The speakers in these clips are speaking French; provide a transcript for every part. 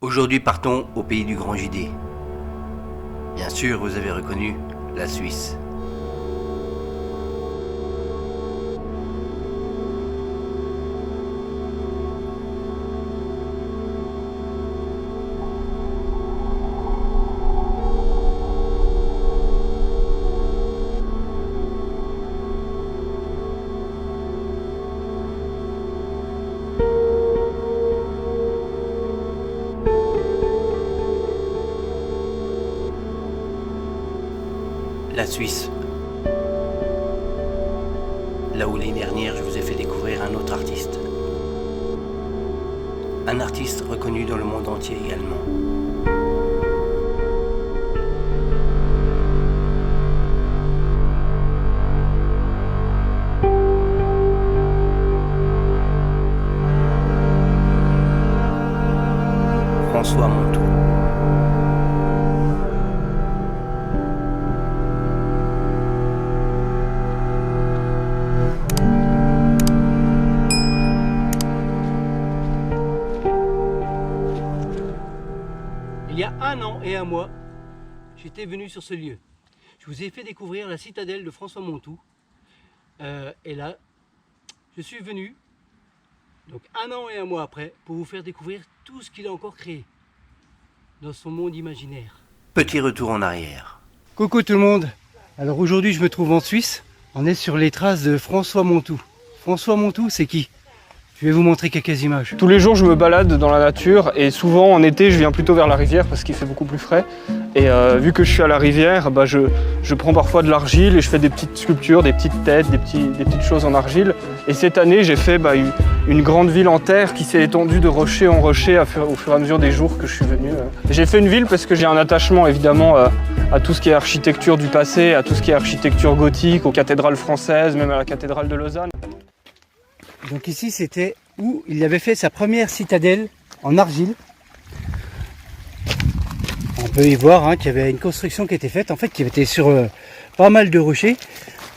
Aujourd'hui partons au pays du grand JD. Bien sûr, vous avez reconnu la Suisse. La Suisse, là où l'année dernière je vous ai fait découvrir un autre artiste. Un artiste reconnu dans le monde entier également. François Montou. Il y a 1 an et 1 mois, j'étais venu sur ce lieu. Je vous ai fait découvrir la citadelle de François Montou. Et là, je suis venu, donc 1 an et 1 mois après, pour vous faire découvrir tout ce qu'il a encore créé dans son monde imaginaire. Petit retour en arrière. Coucou tout le monde. Alors aujourd'hui, je me trouve en Suisse. On est sur les traces de François Montou. François Montou, c'est qui ? Je vais vous montrer quelques images. Tous les jours, je me balade dans la nature et souvent en été, je viens plutôt vers la rivière parce qu'il fait beaucoup plus frais. Et vu que je suis à la rivière, je prends parfois de l'argile et je fais des petites sculptures, des petites têtes, des petites choses en argile. Et cette année, j'ai fait une grande ville en terre qui s'est étendue de rocher en rocher au fur et à mesure des jours que je suis venu. J'ai fait une ville parce que j'ai un attachement évidemment à tout ce qui est architecture du passé, à tout ce qui est architecture gothique, aux cathédrales françaises, même à la cathédrale de Lausanne. Donc ici, c'était où il avait fait sa première citadelle en argile. On peut y voir qu'il y avait une construction qui était faite, en fait, qui était sur pas mal de rochers.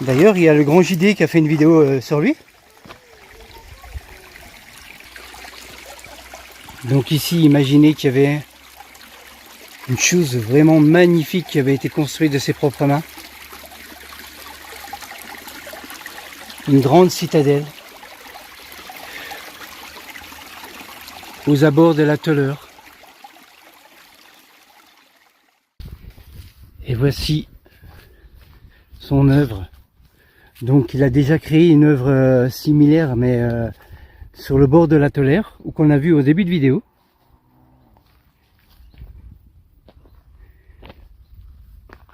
D'ailleurs, il y a le grand JD qui a fait une vidéo sur lui. Donc ici, imaginez qu'il y avait une chose vraiment magnifique qui avait été construite de ses propres mains. Une grande citadelle. Aux abords de la Toleur. Et voici son œuvre. Donc il a déjà créé une œuvre similaire, mais sur le bord de la Tolère, ou qu'on a vu au début de vidéo.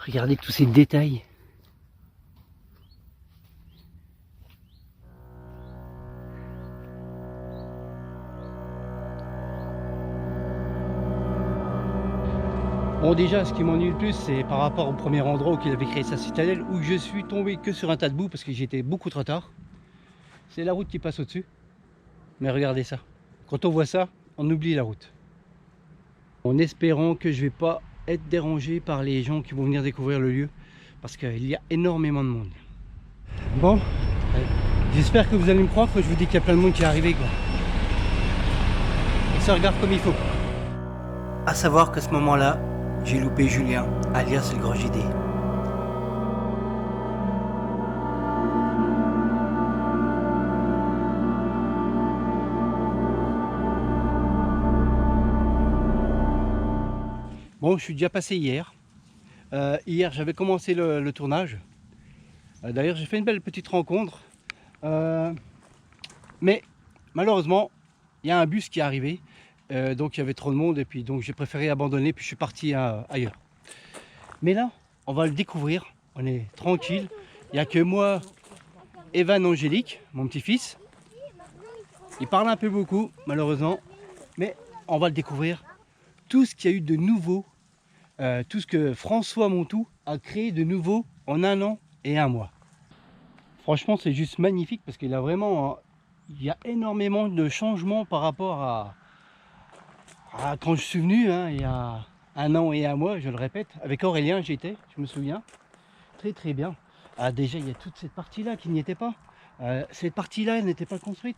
Regardez tous ces détails. Bon, déjà, ce qui m'ennuie le plus, c'est par rapport au premier endroit où il avait créé sa citadelle, où je suis tombé que sur un tas de boue parce que j'étais beaucoup trop tard. C'est la route qui passe au-dessus. Mais regardez ça. Quand on voit ça, on oublie la route. En espérant que je ne vais pas être dérangé par les gens qui vont venir découvrir le lieu, parce qu'il y a énormément de monde. Bon, j'espère que vous allez me croire quand je vous dis qu'il y a plein de monde qui est arrivé, quoi. Et ça regarde comme il faut. À savoir qu'à ce moment-là, j'ai loupé Julien, alias le grand JD. Bon, je suis déjà passé hier. Hier, j'avais commencé le tournage. D'ailleurs, j'ai fait une belle petite rencontre. Mais malheureusement, il y a un bus qui est arrivé. Donc il y avait trop de monde et puis donc j'ai préféré abandonner puis je suis parti ailleurs. Mais là, on va le découvrir, on est tranquille. Il n'y a que moi, Evan Angélique, mon petit-fils. Il parle un peu beaucoup, malheureusement, mais on va le découvrir. Tout ce qu'il y a eu de nouveau, tout ce que François Montou a créé de nouveau en 1 an et 1 mois. Franchement, c'est juste magnifique parce qu'il a vraiment, il y a énormément de changements par rapport à quand je suis venu, il y a 1 an et 1 mois, je le répète. Avec Aurélien, j'étais, je me souviens. Très très bien. Déjà, il y a toute cette partie-là qui n'y était pas. Cette partie-là, elle n'était pas construite.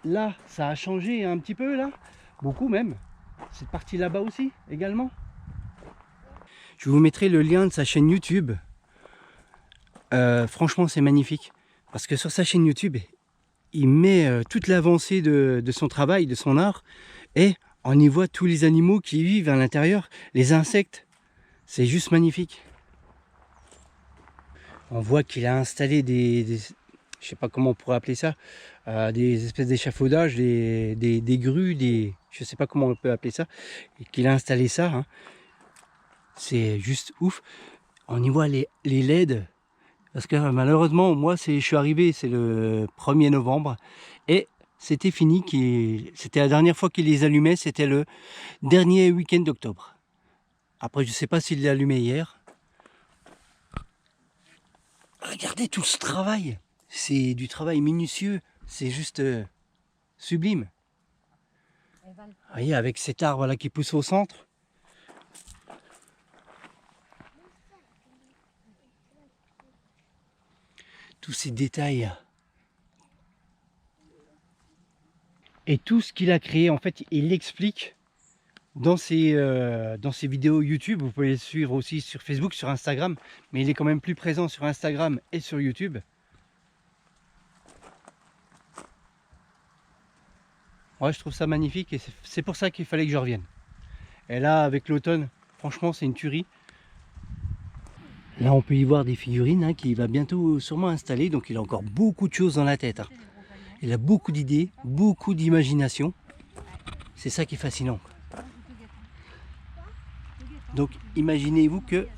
Là, ça a changé un petit peu, là. Beaucoup même. cette partie là-bas aussi, également. Je vous mettrai le lien de sa chaîne YouTube. Franchement, c'est magnifique. Parce que sur sa chaîne YouTube, il met toute l'avancée de son travail, de son art. Et on y voit tous les animaux qui vivent à l'intérieur, les insectes. C'est juste magnifique. On voit qu'il a installé je sais pas comment on pourrait appeler ça, des espèces d'échafaudages, des grues, je sais pas comment on peut appeler ça, et qu'il a installé ça. Hein. C'est juste ouf. On y voit les LED, parce que malheureusement, moi, je suis arrivé, c'est le 1er novembre, et c'était fini, c'était la dernière fois qu'il les allumait, c'était le dernier week-end d'octobre. Après, je sais pas s'il l'a allumé hier. Regardez tout ce travail. C'est du travail minutieux. C'est juste sublime. Vous voyez, avec cet arbre là qui pousse au centre. Tous ces détails. Et tout ce qu'il a créé, en fait, il l'explique dans ses vidéos YouTube. Vous pouvez le suivre aussi sur Facebook, sur Instagram. Mais il est quand même plus présent sur Instagram et sur YouTube. Ouais, je trouve ça magnifique et c'est pour ça qu'il fallait que je revienne. Et là, avec l'automne, franchement, c'est une tuerie. Là, on peut y voir des figurines hein, qu'il va bientôt sûrement installer. Donc, il a encore beaucoup de choses dans la tête. Hein. Il a beaucoup d'idées, beaucoup d'imagination. C'est ça qui est fascinant. Donc, imaginez-vous que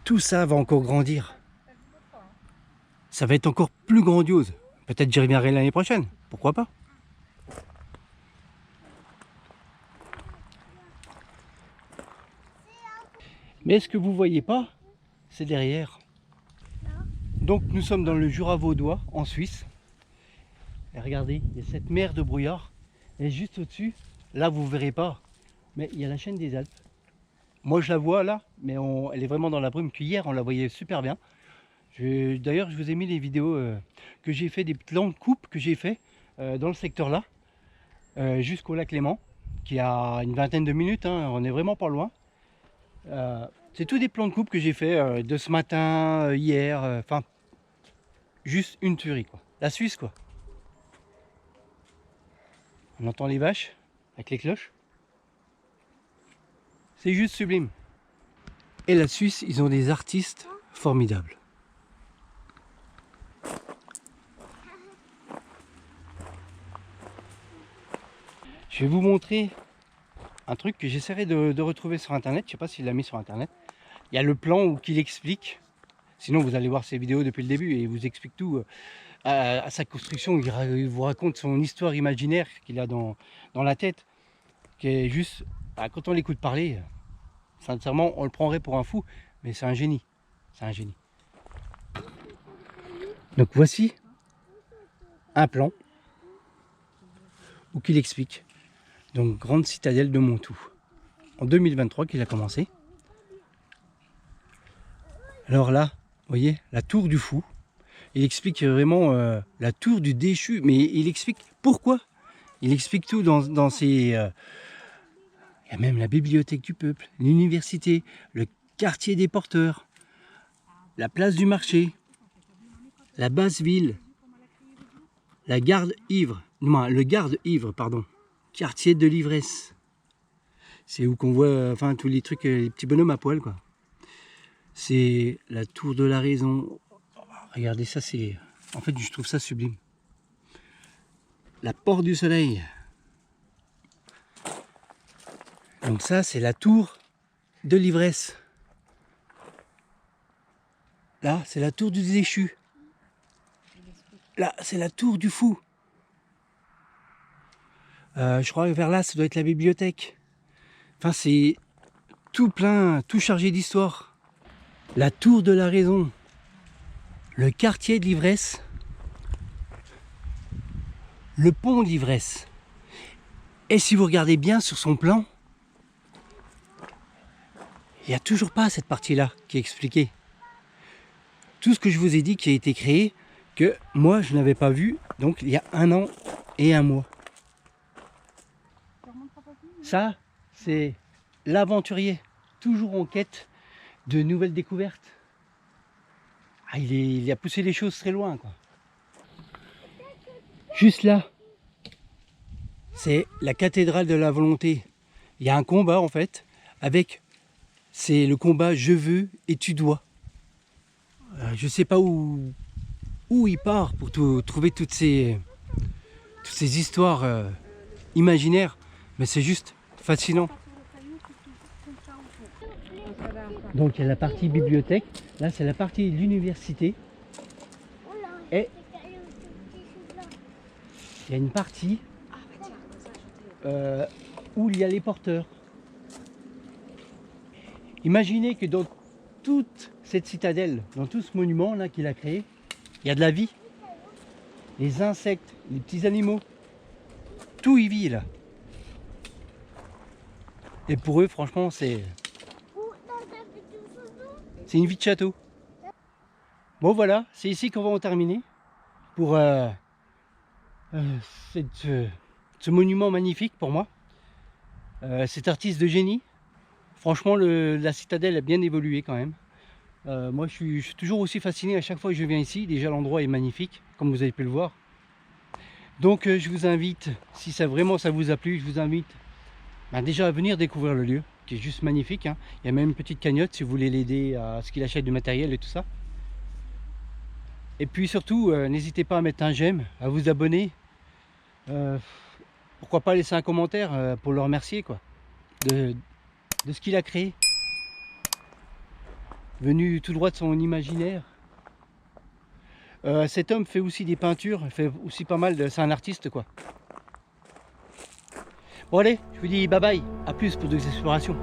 tout ça va encore grandir. Ça va être encore plus grandiose. Peut-être j'y reviendrai l'année prochaine. Pourquoi pas? Mais ce que vous ne voyez pas, c'est derrière. Donc nous sommes dans le Jura vaudois, en Suisse. Et regardez, il y a cette mer de brouillard. Et juste au-dessus, là vous ne verrez pas, mais il y a la chaîne des Alpes. Moi je la vois là, mais elle est vraiment dans la brume. Qu'hier on la voyait super bien. D'ailleurs je vous ai mis les vidéos que j'ai fait, des plans de coupe que j'ai fait dans le secteur là, jusqu'au lac Léman, qui a une vingtaine de minutes, hein, on est vraiment pas loin. C'est tous des plans de coupe que j'ai fait de ce matin, hier, enfin, juste une tuerie quoi. La Suisse quoi. On entend les vaches avec les cloches. C'est juste sublime. Et la Suisse, ils ont des artistes formidables. Je vais vous montrer un truc que j'essaierai de retrouver sur internet. Je ne sais pas s'il l'a mis sur internet. Il y a le plan où il explique. Sinon vous allez voir ses vidéos depuis le début et il vous explique tout à sa construction. Il vous raconte son histoire imaginaire qu'il a dans la tête. Qui est juste, quand on l'écoute parler, sincèrement on le prendrait pour un fou. Mais c'est un génie. C'est un génie. Donc voici un plan où il explique. Donc grande citadelle de Montou. En 2023 qu'il a commencé. Alors là, vous voyez, la tour du fou. Il explique vraiment la tour du déchu. Mais il explique pourquoi. Il explique tout dans ses... il y a même la bibliothèque du peuple, l'université, le quartier des porteurs, la place du marché, la basse ville, la garde ivre, non, le garde ivre, pardon. Quartier de l'ivresse. C'est où qu'on voit enfin tous les trucs, les petits bonhommes à poil quoi. C'est la tour de la raison. Regardez ça, c'est... En fait, je trouve ça sublime. La porte du soleil. Donc ça, c'est la tour de l'ivresse. Là, c'est la tour du déchu. Là, c'est la tour du fou. Je crois que vers là, ça doit être la bibliothèque. Enfin, c'est tout plein, tout chargé d'histoire. La tour de la raison. Le quartier de l'ivresse. Le pont de l'ivresse. Et si vous regardez bien sur son plan, il n'y a toujours pas cette partie-là qui est expliquée. Tout ce que je vous ai dit qui a été créé, que moi je n'avais pas vu, donc il y a 1 an et 1 mois. Ça, c'est l'aventurier, toujours en quête de nouvelles découvertes. Ah, il a poussé les choses très loin, quoi. Juste là, c'est la cathédrale de la volonté. Il y a un combat en fait, c'est le combat je veux et tu dois. Je sais pas où il part pour trouver toutes ces histoires imaginaires, mais c'est juste fascinant. Donc il y a la partie bibliothèque, là c'est la partie de l'université. Et il y a une partie où il y a les porteurs. Imaginez que dans toute cette citadelle, dans tout ce monument là qu'il a créé, il y a de la vie. Les insectes, les petits animaux, tout y vit là. Et pour eux, franchement, c'est une vie de château. Bon voilà, c'est ici qu'on va en terminer pour ce monument magnifique pour moi. Cet artiste de génie. Franchement, la citadelle a bien évolué quand même. Moi, je suis toujours aussi fasciné à chaque fois que je viens ici. Déjà, l'endroit est magnifique, comme vous avez pu le voir. Donc, je vous invite, si vraiment ça vous a plu, je vous invite déjà à venir découvrir le lieu, qui est juste magnifique, hein. Il y a même une petite cagnotte si vous voulez l'aider à ce qu'il achète du matériel et tout ça. Et puis surtout, n'hésitez pas à mettre un j'aime, à vous abonner. Pourquoi pas laisser un commentaire pour le remercier, quoi, de ce qu'il a créé. Venu tout droit de son imaginaire. Cet homme fait aussi des peintures, il fait aussi pas mal c'est un artiste, quoi. Bon allez, je vous dis bye bye, à plus pour d'autres explorations.